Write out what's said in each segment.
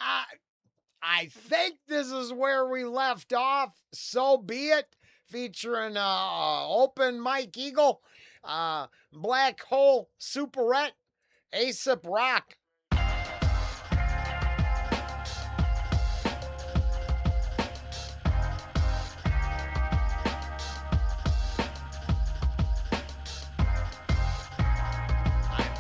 I, I think this is where we left off. So be it. Featuring Open Mike Eagle, Black Hole Superette, Aesop Rock. I'm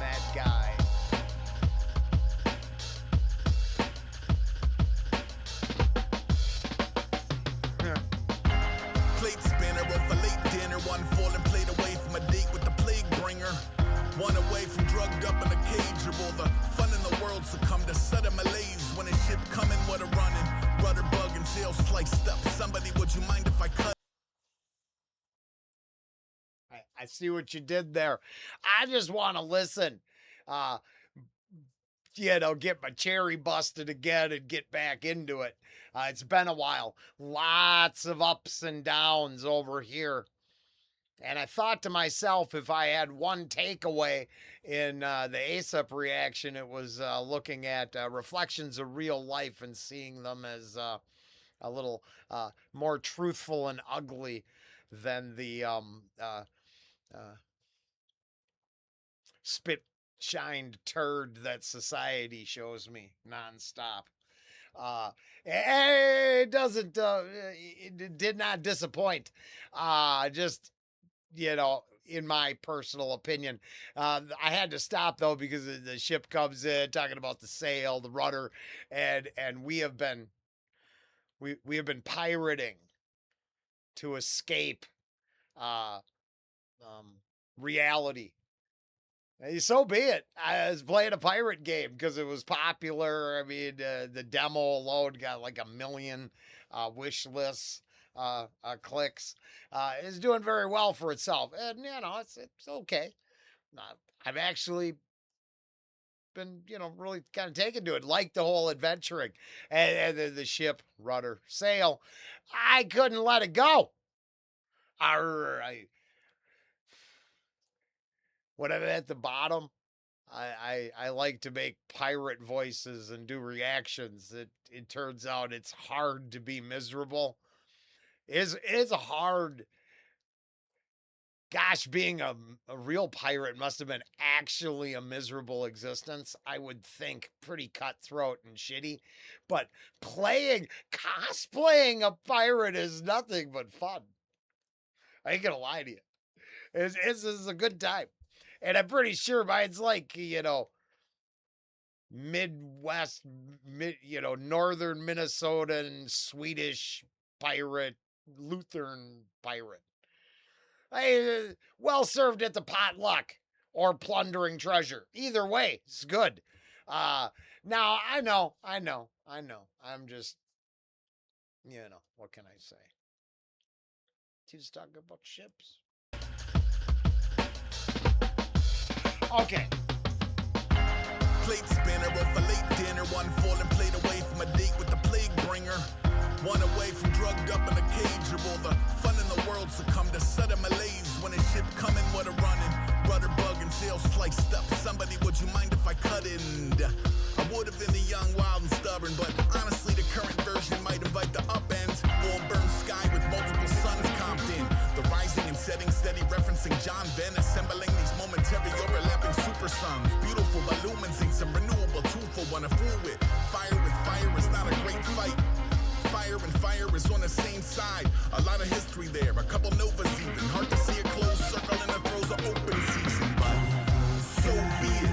that guy. Plate spinner off a late dinner, one falling plate away from a date with the plague bringer. One away from drugged up in a cage, or all the fun in the world succumb to sudden malaise when a ship coming with a running, rudder bug and sail sliced up. Somebody, would you mind if I cut? I see what you did there. I just want to listen. Get my cherry busted again and get back into it. It's been a while. Lots of ups and downs over here. And I thought to myself, if I had one takeaway in the Aesop reaction, it was looking at reflections of real life and seeing them as a little more truthful and ugly than the spit shined turd that society shows me nonstop. It doesn't, it did not disappoint. Just, in my personal opinion, I had to stop though because the ship comes in talking about the sail, the rudder, and we have been pirating to escape reality. So be it. I was playing a pirate game because it was popular. I mean, the demo alone got like 1 million wish lists, clicks. It's doing very well for itself, and it's okay. I've actually been really kind of taken to it, like the whole adventuring and the ship, rudder, sail. I couldn't let it go. When I'm at the bottom, I like to make pirate voices and do reactions. It turns out it's hard to be miserable. It's hard. Gosh, being a real pirate must have been actually a miserable existence. I would think pretty cutthroat and shitty. But cosplaying a pirate is nothing but fun. I ain't gonna lie to you. It's a good time. And I'm pretty sure mine's like, Midwest, northern Minnesotan, Swedish pirate, Lutheran pirate. Well served at the potluck or plundering treasure. Either way, it's good. Now, I know. I'm just, what can I say? Just talking about ships. Okay. Plate spinner off a late dinner, one falling plate away from a date with the plague bringer. One away from drugged up in a cage, or all the fun in the world succumb to sudden malaise when a ship coming with a running, rudder bug and sail sliced up. Somebody, would you mind if I cut in? I would have been the young, wild and stubborn, but honestly the current version might invite the upend. All burned sky with multiple suns comped in. The rising and setting steady, referencing John Venn, assembling these momentary overlapping super suns. Beautiful by luminescing some renewable truthful one to fool with. Fire is not a great fight. Fire and fire is on the same side. A lot of history there, a couple novas even. Hard to see a closed circle in the throes of open season, but so be it.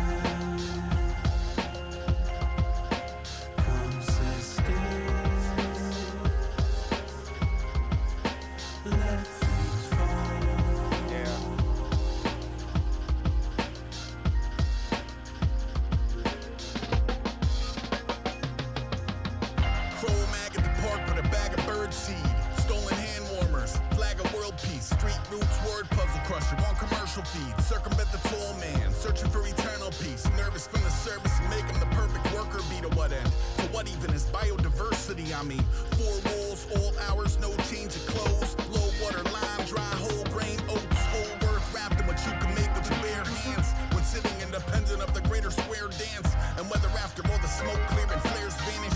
Circumvent the tall man, searching for eternal peace. Nervous from the service, make him the perfect worker. Be to what end? To what even is biodiversity? I mean, 4 walls, all hours, no change of clothes. Low water, lime, dry, whole grain, oats, whole earth wrapped in what you can make with your bare hands. When sitting independent of the greater square dance, and whether after all the smoke clear and flares vanish,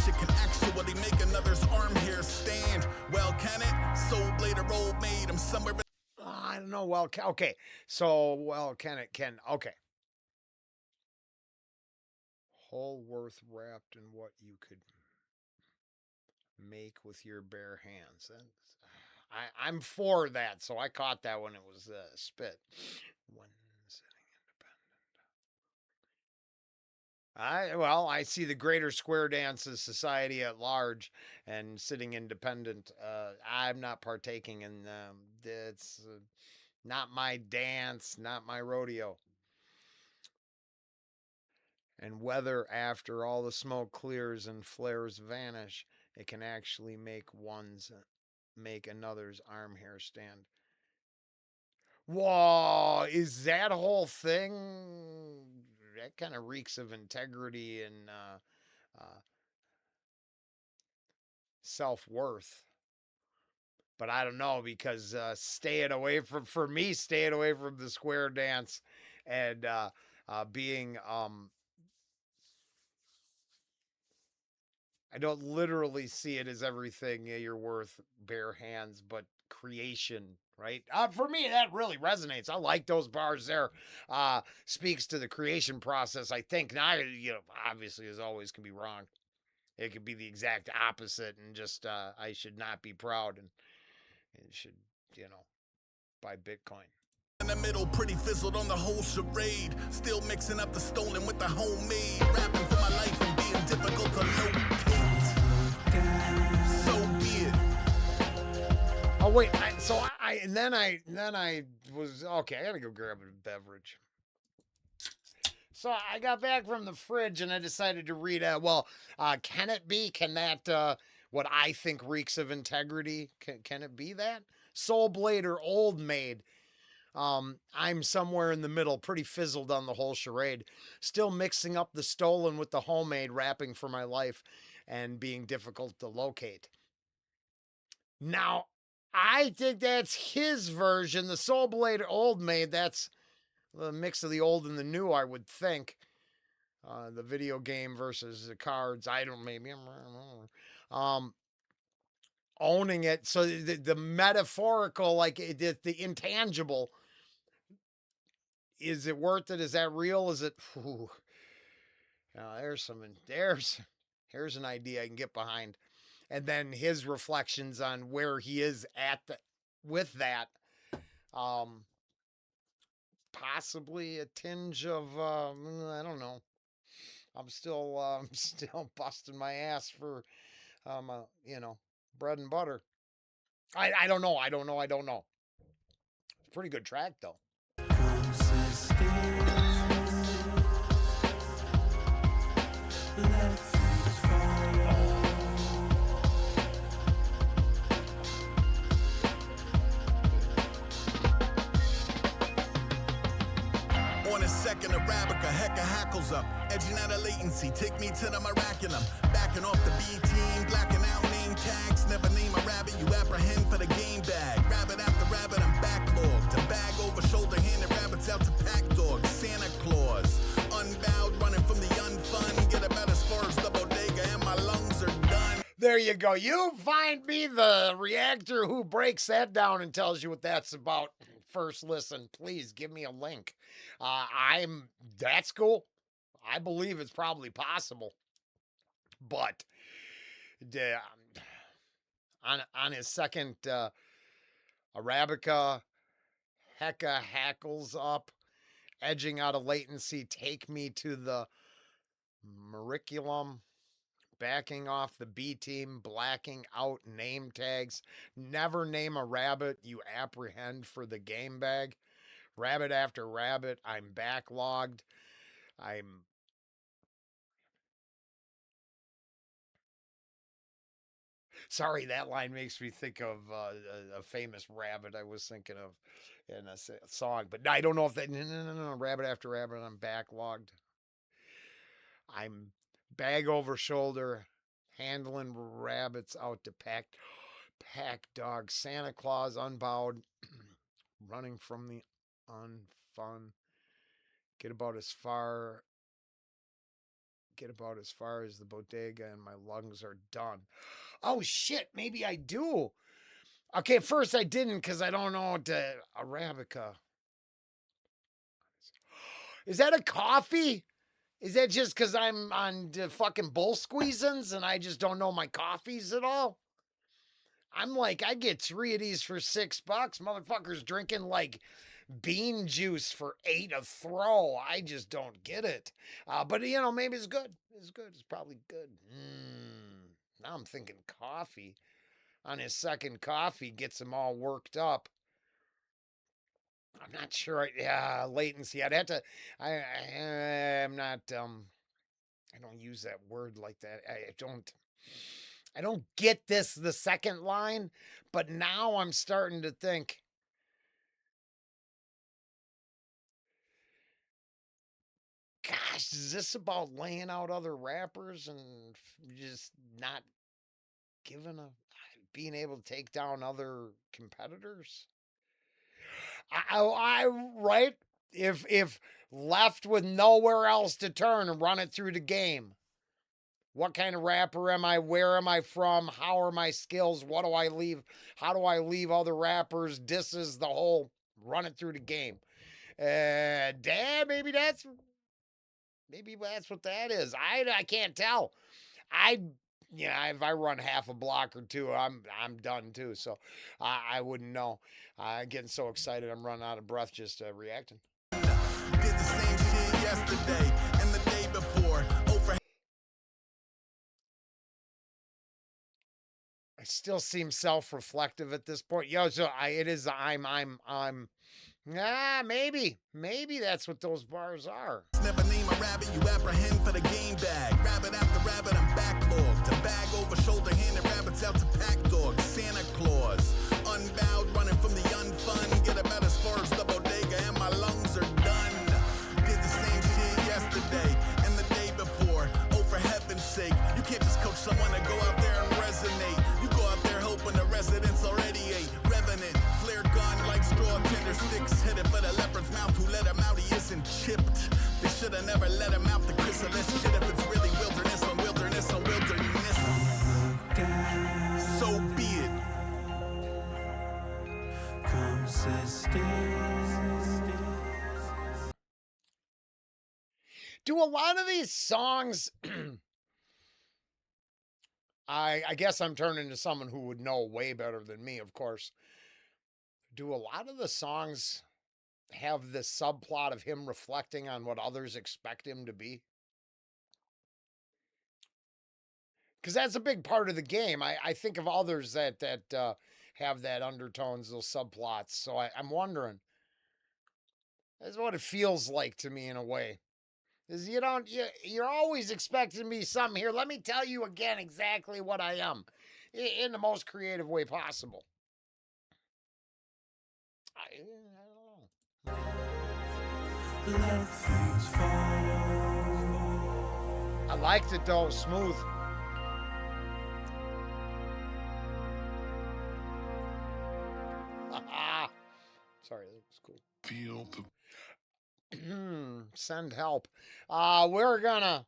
don't know. Well, okay. So, well, okay. Whole worth wrapped in what you could make with your bare hands. I'm for that, so I caught that when it was spit. When sitting I see the greater square dance as society at large, and sitting independent. I'm not partaking in. It's not my dance, not my rodeo. And whether after all the smoke clears and flares vanish, it can actually make another's arm hair stand. Whoa, is that whole thing? That kind of reeks of integrity and self worth. But I don't know, because staying away from, for me, staying away from the square dance and being I don't literally see it as everything you're worth bare hands, but creation, right? For me, that really resonates. I like those bars there. Speaks to the creation process, I think. Now, obviously, as always, can be wrong. It could be the exact opposite, and just I should not be proud, and it should, buy Bitcoin. In the middle, pretty fizzled on the whole charade. Still mixing up the stolen with the homemade. Rapping for my life and being difficult to locate. So be it. Oh wait, and then I was okay. I gotta go grab a beverage. So I got back from the fridge and I decided to read. Can it be? Can that what I think reeks of integrity? Can it be that Soul Blade or Old Maid? I'm somewhere in the middle, pretty fizzled on the whole charade. Still mixing up the stolen with the homemade, rapping for my life, and being difficult to locate. Now, I think that's his version. The Soul Blade Old Maid, that's the mix of the old and the new, I would think. The video game versus the cards. I don't, maybe I'm wrong. Owning it. So the metaphorical, like the intangible, is it worth it? Is that real? Is it? Whew. Here's an idea I can get behind. And then his reflections on where he is with that. Possibly a tinge of I don't know. I'm still busting my ass for bread and butter. I don't know. I don't know. It's a pretty good track though. Second Arabica, hecka hackles up, edging out of latency, take me to the miraculum, backing off the B team, blacking out name tags, never name a rabbit, you apprehend for the game bag, rabbit after rabbit, I'm backlogged, a bag over shoulder, handing rabbits out to pack dogs, Santa Claus, unbowed, running from the unfun, get about as far as the bodega and my lungs are done. There you go. You find me the reactor who breaks that down and tells you what that's about. First listen, please give me a link. That's cool. I believe it's probably possible. But on his second Arabica, hecka hackles up, edging out of latency, take me to the Mariculum, backing off the B team, blacking out name tags, never name a rabbit you apprehend for the game bag. Rabbit after rabbit, I'm backlogged. Sorry, that line makes me think of a famous rabbit I was thinking of in a song, but I don't know if that. No. Rabbit after rabbit, I'm backlogged. I'm bag over shoulder, handling rabbits out to pack dogs. Santa Claus unbowed, running from the unfun. Get about as far as the bodega and my lungs are done. Oh shit, maybe I do. Okay, at first I didn't because I don't know what the Arabica. Is that a coffee? Is that just because I'm on the fucking bull squeezins and I just don't know my coffees at all? I'm like, I get 3 of these for $6. Motherfuckers drinking like bean juice for 8 a throw. I just don't get it. But maybe it's good. It's good. It's probably good. Now I'm thinking coffee. On his second coffee gets him all worked up. I'm not sure. Yeah, latency. I'd have to. I'm not. I don't use that word like that. I don't. I don't get this the second line, but now I'm starting to think. Gosh, is this about laying out other rappers and just not giving a being able to take down other competitors? I right if left with nowhere else to turn and run it through the game. What kind of rapper am I? Where am I from? How are my skills? What do I leave? How do I leave other rappers? Disses the whole run it through the game. Damn, maybe that's what that is. I can't tell. I if I run half a block or two, I'm done too. So I wouldn't know. I'm getting so excited, I'm running out of breath just reacting. Did the same shit yesterday and the day before. Over. I still seem self-reflective at this point. So it is. Maybe that's what those bars are. Never name a rabbit you apprehend for the game bag. Rabbit after rabbit, I'm backlogged. To bag over shoulder, handing rabbits out to pack dogs. Santa Claus, unbowed, running from the unfun. Get about as far as the bodega and my lungs are done. Did the same shit yesterday and the day before. Oh, for heaven's sake, you can't just coach someone to go out there and resonate. You go out there hoping the residents already ate. Revenant, flare gun like straw tender sticks. Headed for the leopard's mouth, who let him out, he isn't chipped. They should've never let him out the chrysalis. Shit if it's really wilderness on wilderness on wilderness. So be it. Do a lot of these songs I guess I'm turning to someone who would know way better than me, of course. Do a lot of the songs have the subplot of him reflecting on what others expect him to be? Because that's a big part of the game. I think of others that have that undertones, those subplots. So I'm wondering. That's what it feels like to me in a way. Is you're always expecting me something here. Let me tell you again exactly what I am, in the most creative way possible. I don't know. I liked it though, smooth. Sorry, that was cool. Feel the Send help. We're gonna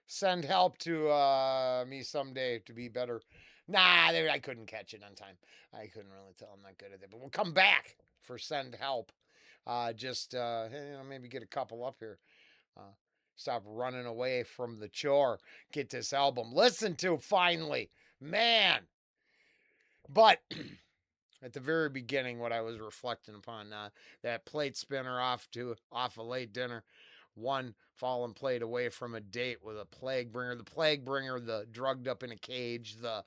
send help to me someday to be better. Nah, I couldn't catch it on time. I couldn't really tell. I'm not good at it. But we'll come back for send help. Maybe get a couple up here. Stop running away from the chore. Get this album listened to finally. Man. But at the very beginning, what I was reflecting upon, that plate spinner off a late dinner, one fallen plate away from a date with a plague bringer. The plague bringer, the drugged up in a cage, the,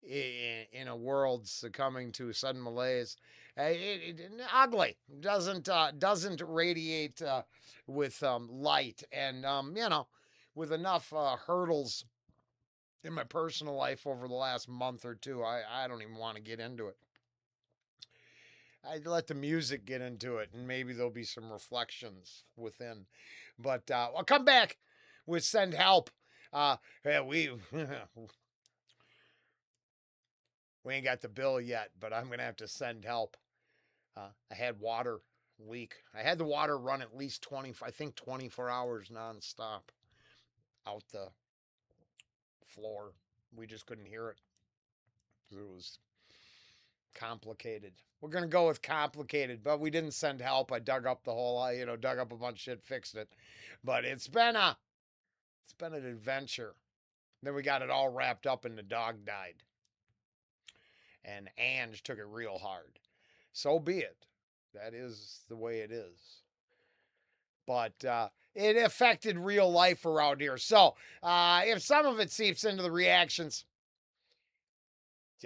in a world succumbing to sudden malaise. Ugly, doesn't radiate with light, and with enough hurdles in my personal life over the last month or two, I don't even want to get into it. I'd let the music get into it, and maybe there'll be some reflections within. But I'll come back with send help. We we ain't got the bill yet, but I'm gonna have to send help. I had water leak. I had the water run at least 24 hours nonstop out the floor. We just couldn't hear it. because it was complicated. We're gonna go with complicated, but we didn't send help. I dug up the whole, dug up a bunch of shit, fixed it. But it's been an adventure. Then we got it all wrapped up and the dog died. And Ange took it real hard. So be it. That is the way it is. But it affected real life around here. So if some of it seeps into the reactions,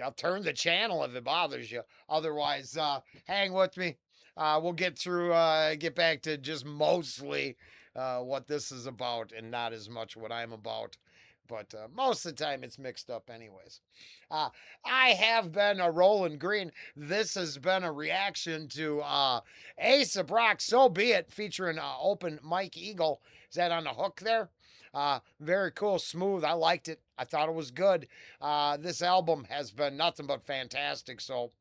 I'll turn the channel if it bothers you. Otherwise, hang with me. We'll get through, get back to just mostly what this is about and not as much what I'm about. But most of the time it's mixed up, anyways. I have been a Rolling Green. This has been a reaction to Aesop Rock, So Be It, featuring Open Mike Eagle. Is that on the hook there? Very cool, smooth. I liked it. I thought it was good. This album has been nothing but fantastic. So,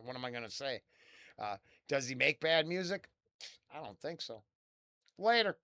what am I going to say? Does he make bad music? I don't think so. Later.